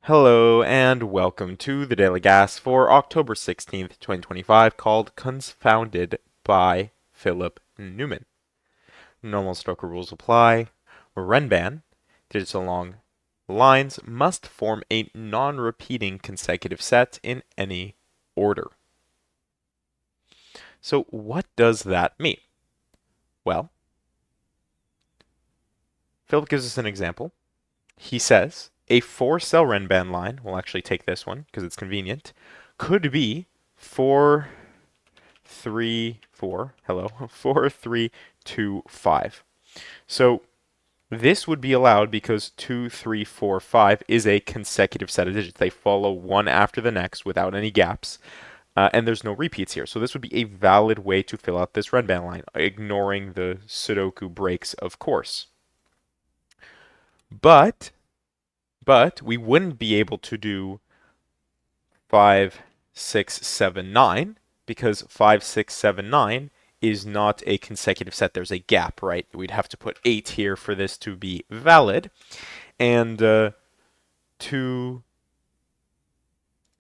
Hello and welcome to the Daily Gas for October 16th, 2025, called Confounded by Philip Newman. Normal Sudoku rules apply. Renban, digits along lines, must form a non-repeating consecutive set in any order. So what does that mean? Well, Philip gives us an example. He says a 4-cell Renban line, we'll actually take this one because it's convenient, could be 4, 3, 4, hello, 4, 3, 2, 5. So this would be allowed because 2, 3, 4, 5 is a consecutive set of digits. They follow one after the next without any gaps, and there's no repeats here. So this would be a valid way to fill out this Renban line, ignoring the Sudoku breaks, of course. But we wouldn't be able to do 5, 6, 7, 9 because 5, 6, 7, 9 is not a consecutive set. There's a gap, right? We'd have to put 8 here for this to be valid. And 2,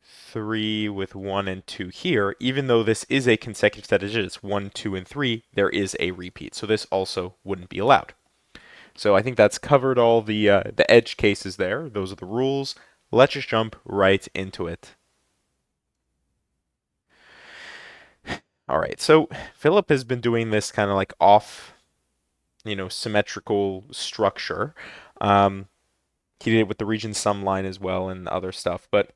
3 with 1 and 2 here, even though this is a consecutive set of digits, 1, 2, and 3, there is a repeat. So this also wouldn't be allowed. So I think that's covered all the edge cases there. Those are the rules. Let's just jump right into it. All right, so Philip has been doing this kind of like off, symmetrical structure. He did it with the region sum line as well and other stuff. But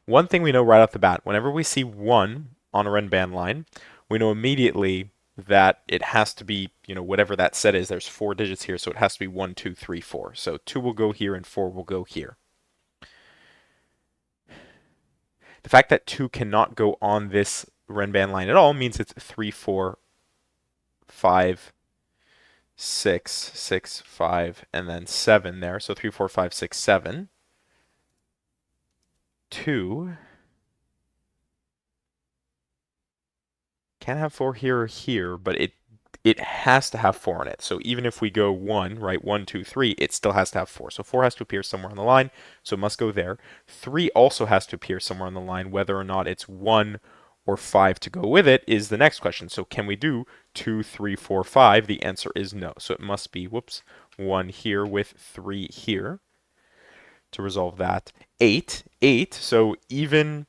one thing we know right off the bat, whenever we see 1 on a Renban line, we know immediately that it has to be, whatever that set is. There's 4 digits here, so it has to be 1, 2, 3, 4. So 2 will go here and 4 will go here. The fact that 2 cannot go on this Renban line at all means it's 3, 4, 5, 6, 6, 5, and then 7 there. So 3, 4, 5, 6, 7. 2 can have 4 here or here, but it has to have 4 in it. So even if we go 1, right, 1, 2, 3, it still has to have 4. So 4 has to appear somewhere on the line, so it must go there. 3 also has to appear somewhere on the line. Whether or not it's 1 or 5 to go with it is the next question. So can we do 2, 3, 4, 5? The answer is no. So it must be, 1 here with 3 here to resolve that. 8, 8. So even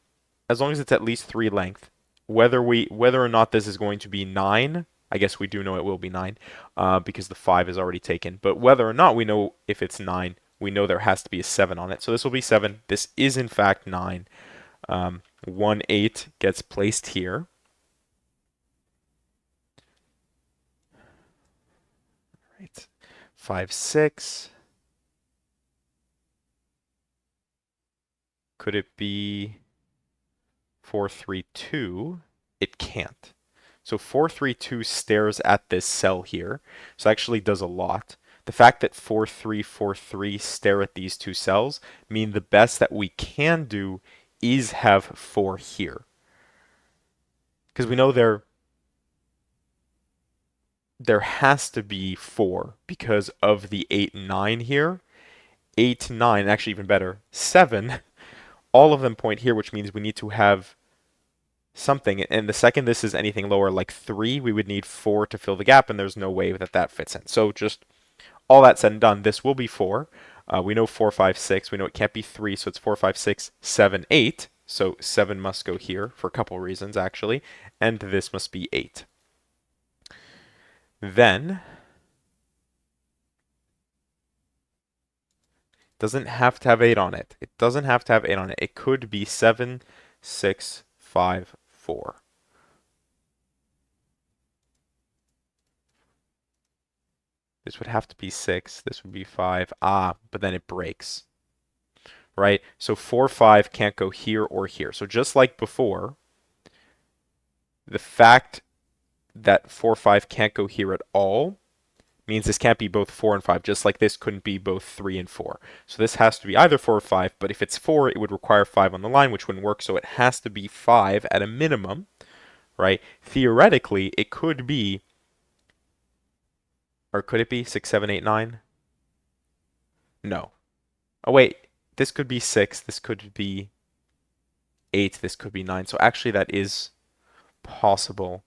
as long as it's at least 3 length, whether or not this is going to be 9, I guess we do know it will be 9 because the 5 is already taken. But whether or not we know if it's 9, we know there has to be a 7 on it. So this will be 7. This is in fact 9. 1, 8 gets placed here. Right. 5, 6. Could it be 4, 3, 2? It can't. So 4, 3, 2 stares at this cell here, so actually does a lot. The fact that 4, 3, 4, 3 stare at these two cells mean the best that we can do is have 4 here. Because we know there has to be 4 because of the 8 and 9 here. 8, 9, actually even better, 7, all of them point here, which means we need to have something. And the second this is anything lower like 3, we would need 4 to fill the gap, and there's no way that that fits in. So just all that said and done, this will be 4. We know 4, 5, 6. We know it can't be 3, so it's 4, 5, 6, 7, 8. So 7 must go here for a couple reasons, actually. And this must be 8. Then, doesn't have to have 8 on it. It doesn't have to have 8 on it. It could be 7, 6, 5, 4. This would have to be 6. This would be 5. But then it breaks. Right? So 4, 5 can't go here or here. So just like before, the fact that 4, 5 can't go here at all means this can't be both 4 and 5, just like this couldn't be both 3 and 4. So this has to be either 4 or 5, but if it's 4, it would require 5 on the line, which wouldn't work, so it has to be 5 at a minimum, right? Theoretically, it could be, or could it be 6, 7, 8, 9? No. Oh, wait. this could be 6, this could be 8, this could be 9. So actually that is possible.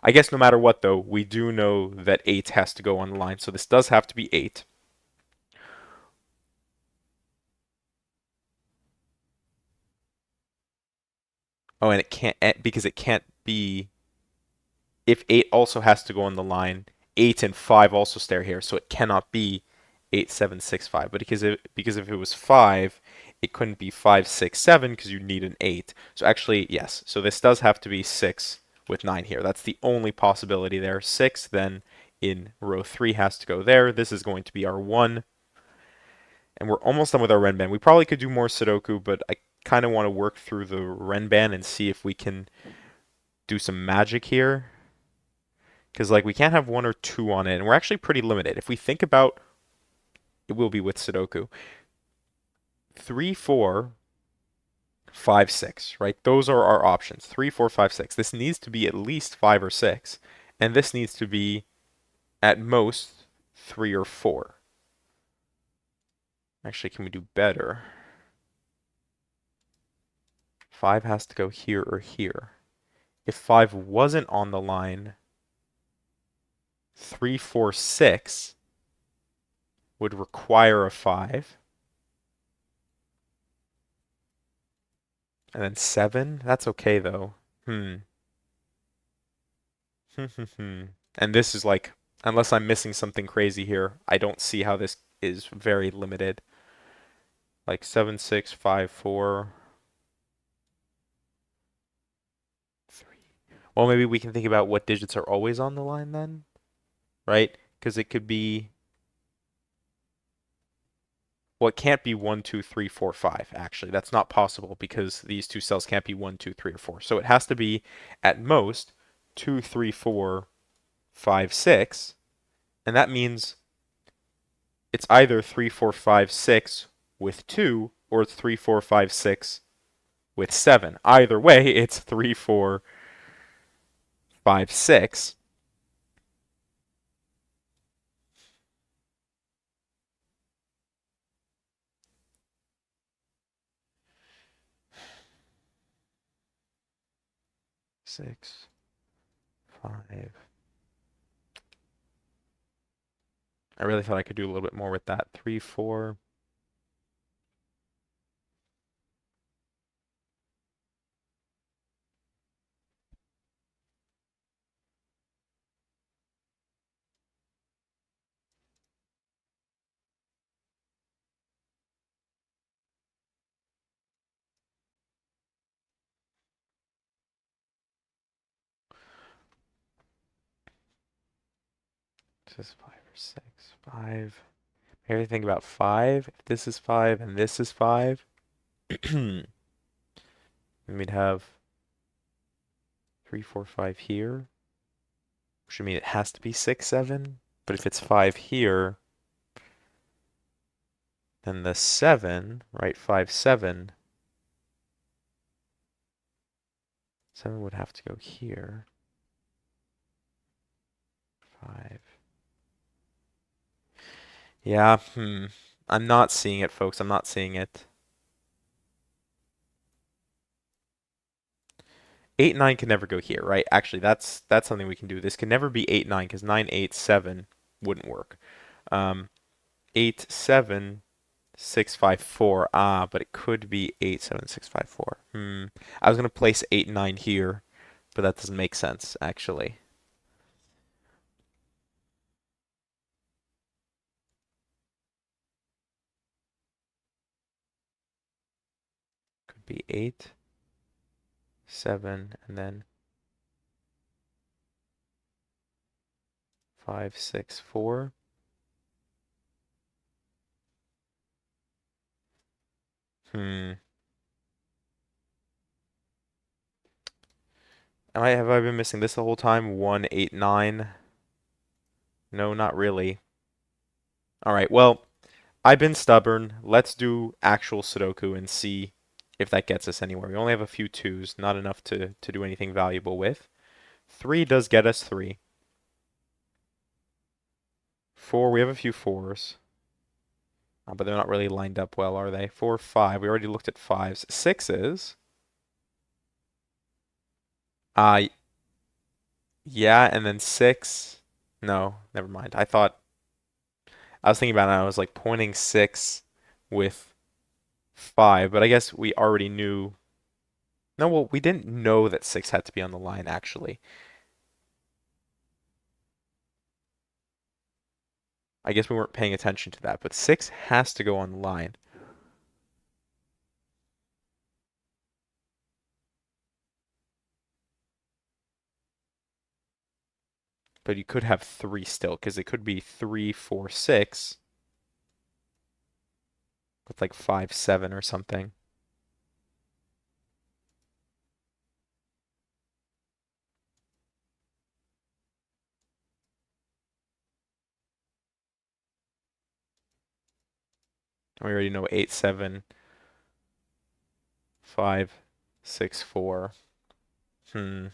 I guess no matter what though, we do know that 8 has to go on the line. So this does have to be 8. Oh, and it can't because it can't be if 8 also has to go on the line, 8 and 5 also stay here, so it cannot be 8, 7, 6, 5. But because if it was 5, it couldn't be 5, 6, 7 because you need an 8. So actually, yes. So this does have to be 6 with 9 here. That's the only possibility there. 6 then in row 3 has to go there. This is going to be our 1. And we're almost done with our Renban. We probably could do more Sudoku, but I kind of want to work through the Renban and see if we can do some magic here. Because like we can't have 1 or 2 on it, and we're actually pretty limited. If we think about it will be with Sudoku. 3, 4, 5, 6, right? Those are our options. 3, 4, 5, 6. This needs to be at least 5 or 6. And this needs to be at most 3 or 4. Actually, can we do better? 5 has to go here or here. If 5 wasn't on the line, 3, 4, 6 would require a 5. And then 7? That's okay though. Hmm. And this is like, unless I'm missing something crazy here, I don't see how this is very limited. Like 7, 6, 5, 4, 3. Well, maybe we can think about what digits are always on the line then, right? Because it could be, well, it can't be 1, 2, 3, 4, 5, actually. That's not possible because these two cells can't be 1, 2, 3, or 4. So it has to be at most 2, 3, 4, 5, 6. And that means it's either 3, 4, 5, 6 with 2 or it's 3, 4, 5, 6 with 7. Either way, it's 3, 4, 5, 6. 6, 5. I really thought I could do a little bit more with that. 3, 4. This is 5 or 6. 5. Maybe think about 5. If this is 5 and this is 5, then we'd have 3, 4, 5 here, which would mean it has to be 6, 7. But if it's 5 here, then the 7, right? 5, 7. 7 would have to go here. 5. Yeah, I'm not seeing it, folks. I'm not seeing it. 8, 9 can never go here, right? Actually, that's something we can do. This can never be 8, 9 because 9, 8, 7 wouldn't work. 8, 7, 6, 5, 4. Ah, but it could be 8, 7, 6, 5, 4. I was going to place 8, 9 here, but that doesn't make sense, actually. Could be 8, 7, and then 5, 6, 4. Hmm. Have I been missing this the whole time? 1, 8, 9. No, not really. All right, well, I've been stubborn. Let's do actual Sudoku and see if that gets us anywhere. We only have a few twos, not enough to do anything valuable with. 3 does get us 3. 4, we have a few fours. But they're not really lined up well, are they? 4, 5. We already looked at 5s. 6s. Uh, yeah, and then 6. No, never mind. I was thinking about it, and I was like pointing 6 with 5, but I guess we already knew. No, well, we didn't know that 6 had to be on the line, actually. I guess we weren't paying attention to that, but 6 has to go on the line. But you could have 3 still, because it could be 3, 4, 6 with like 5, 7 or something. We already know 8, 7, 5, 6, 4. Hmm.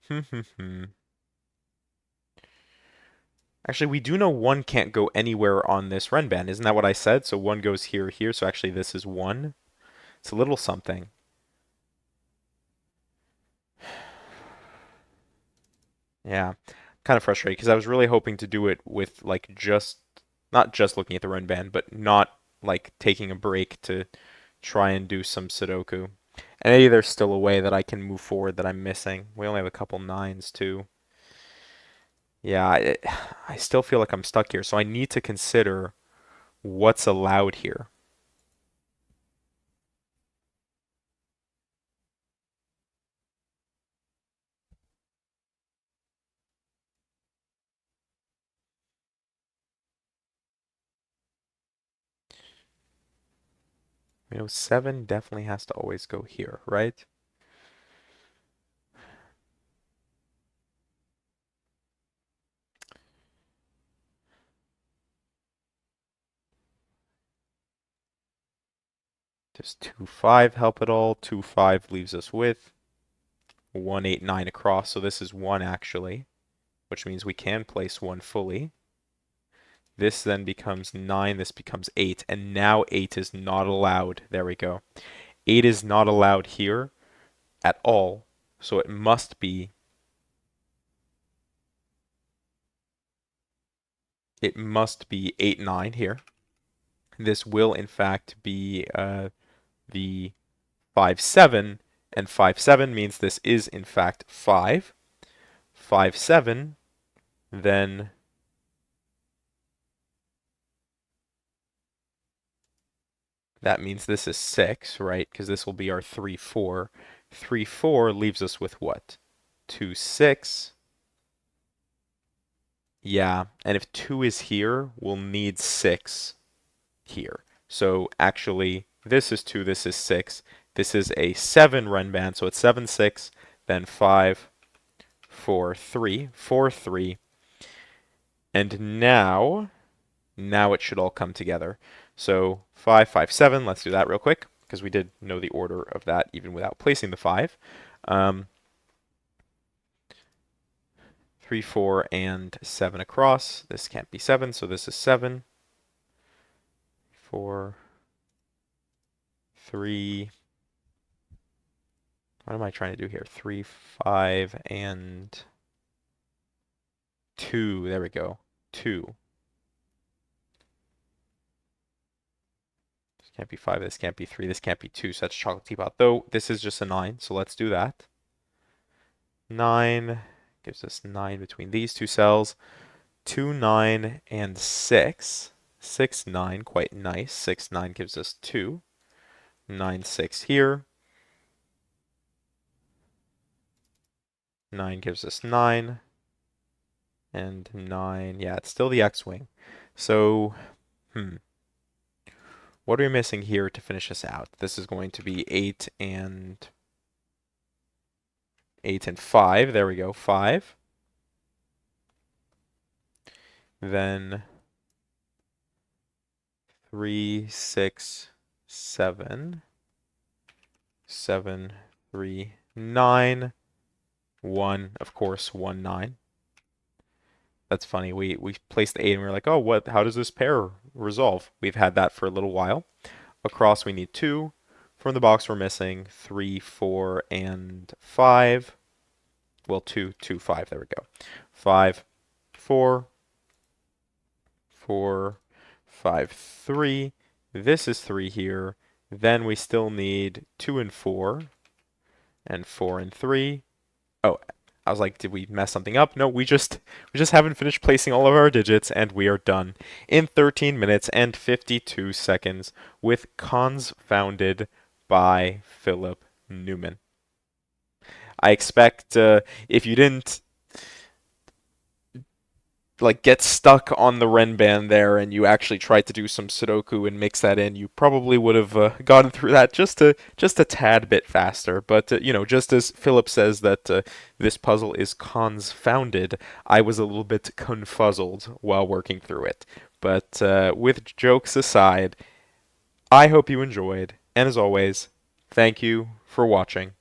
Hmm, hmm, hmm. Actually, we do know 1 can't go anywhere on this Renban. Isn't that what I said? So 1 goes here, here. So actually this is 1. It's a little something. Yeah, kind of frustrated because I was really hoping to do it with like just not just looking at the Renban, but not like taking a break to try and do some Sudoku. And maybe there's still a way that I can move forward that I'm missing. We only have a couple 9s too. Yeah, I still feel like I'm stuck here, so I need to consider what's allowed here. You know, 7 definitely has to always go here, right? Does 2, 5 help at all? 2, 5 leaves us with 1, 8, 9 across, so this is 1 actually, which means we can place 1 fully. This then becomes 9, this becomes 8, and now 8 is not allowed. There we go. 8 is not allowed here at all, so it must be 8, 9 here. This will in fact be the 5, 7, and 5, 7 means this is in fact 5. 5, 7, then that means this is 6, right? Because this will be our 3, 4. 3, 4 leaves us with what? 2, 6. Yeah, and if 2 is here, we'll need 6 here. So actually, this is 2, this is 6. This is a 7 Renban, so it's 7, 6, then 5, 4, 3, 4, 3. And now it should all come together. So 5, 5, 7, let's do that real quick, because we did know the order of that even without placing the 5. Um, 3, 4, and 7 across. This can't be 7, so this is 7. 4, 3. What am I trying to do here? 3, 5, and 2. There we go. 2. This can't be 5, this can't be 3, this can't be 2, so that's chocolate teapot. Though this is just a 9, so let's do that. 9 gives us 9 between these two cells. 2, 9, and 6. 6, 9, quite nice. 6, 9 gives us 2. 9, 6 here. 9 gives us 9. And 9, yeah, it's still the X-Wing. So, what are we missing here to finish us out? This is going to be 8 and 5. There we go, 5. Then 3, 6, 7. 7, 3, 9. 1, of course, 1, 9. That's funny. We placed the 8 and we were like, oh, what? How does this pair resolve? We've had that for a little while. Across we need 2. From the box we're missing 3, 4, and 5. Well, 2, 2, 5. There we go. 5, 4, 4, 5, 3. This is 3 here. Then we still need 2 and 4, and 4 and 3. Oh, I was like, did we mess something up? No, we just haven't finished placing all of our digits, and we are done in 13 minutes and 52 seconds with Cons Founded by Philip Newman. I expect if you didn't like get stuck on the Renban there and you actually tried to do some Sudoku and mix that in, you probably would have gotten through that just a tad bit faster. But just as Philip says that this puzzle is confounded, I was a little bit confuzzled while working through it. But with jokes aside, I hope you enjoyed, and as always, thank you for watching.